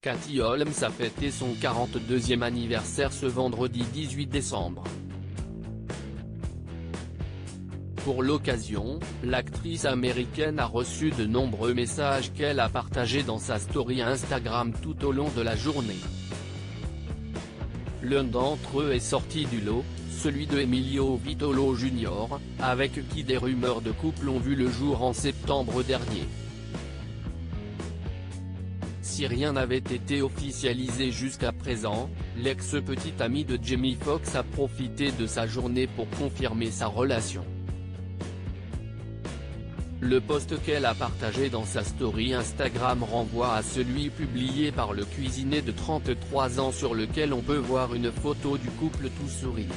Katie Holmes a fêté son 42e anniversaire ce vendredi 18 décembre. Pour l'occasion, l'actrice américaine a reçu de nombreux messages qu'elle a partagés dans sa story Instagram tout au long de la journée. L'un d'entre eux est sorti du lot, celui de Emilio Vitolo Jr., avec qui des rumeurs de couple ont vu le jour en septembre dernier. Si rien n'avait été officialisé jusqu'à présent, l'ex-petite amie de Jamie Foxx a profité de sa journée pour confirmer sa relation. Le post qu'elle a partagé dans sa story Instagram renvoie à celui publié par le cuisinier de 33 ans sur lequel on peut voir une photo du couple tout sourire.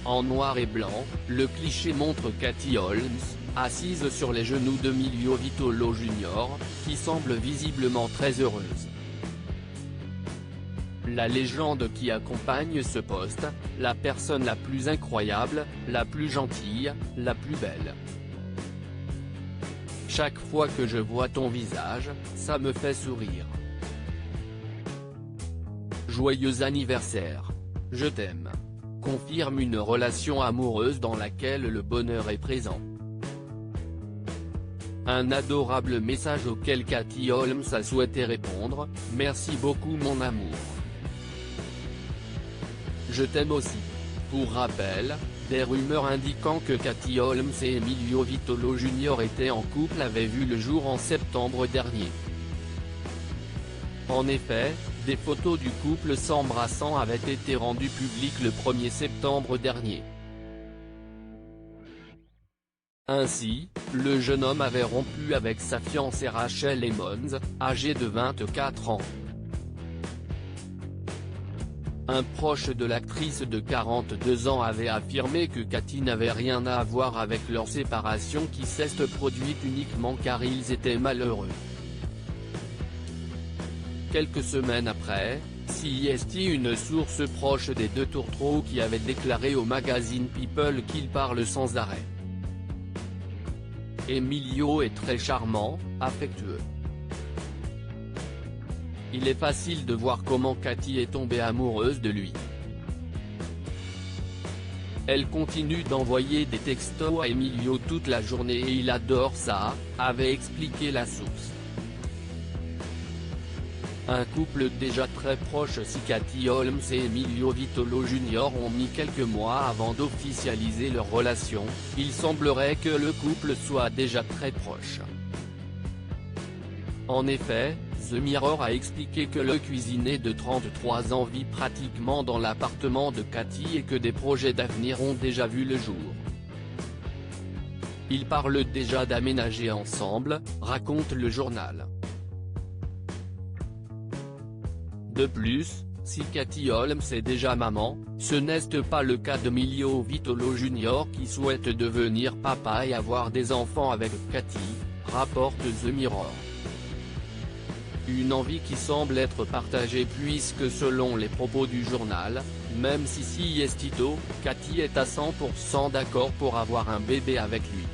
En noir et blanc, le cliché montre Katie Holmes, assise sur les genoux d'Emilio Vitolo Jr., qui semble visiblement très heureuse. La légende qui accompagne ce post, la personne la plus incroyable, la plus gentille, la plus belle. Chaque fois que je vois ton visage, ça me fait sourire. Joyeux anniversaire. Je t'aime. Confirme une relation amoureuse dans laquelle le bonheur est présent. Un adorable message auquel Katie Holmes a souhaité répondre, « Merci beaucoup mon amour. Je t'aime aussi ». Pour rappel, des rumeurs indiquant que Katie Holmes et Emilio Vitolo Jr. étaient en couple avaient vu le jour en septembre dernier. En effet, des photos du couple s'embrassant avaient été rendues publiques le 1er septembre dernier. Ainsi, le jeune homme avait rompu avec sa fiancée Rachel Emmons, âgée de 24 ans. Un proche de l'actrice de 42 ans avait affirmé que Katie n'avait rien à voir avec leur séparation qui s'est produite uniquement car ils étaient malheureux. Quelques semaines après, CST une source proche des deux tourtereaux qui avait déclaré au magazine People qu'il parle sans arrêt. Emilio est très charmant, affectueux. Il est facile de voir comment Katie est tombée amoureuse de lui. Elle continue d'envoyer des textos à Emilio toute la journée et il adore ça, avait expliqué la source. Un couple déjà très proche si Katie Holmes et Emilio Vitolo Jr. ont mis quelques mois avant d'officialiser leur relation, il semblerait que le couple soit déjà très proche. En effet, The Mirror a expliqué que le cuisinier de 33 ans vit pratiquement dans l'appartement de Katie et que des projets d'avenir ont déjà vu le jour. Ils parlent déjà d'aménager ensemble, raconte le journal. De plus, si Katie Holmes est déjà maman, ce n'est pas le cas d'Emilio Vitolo Jr. qui souhaite devenir papa et avoir des enfants avec Katie, rapporte The Mirror. Une envie qui semble être partagée puisque selon les propos du journal, même si Katie est à 100% d'accord pour avoir un bébé avec lui.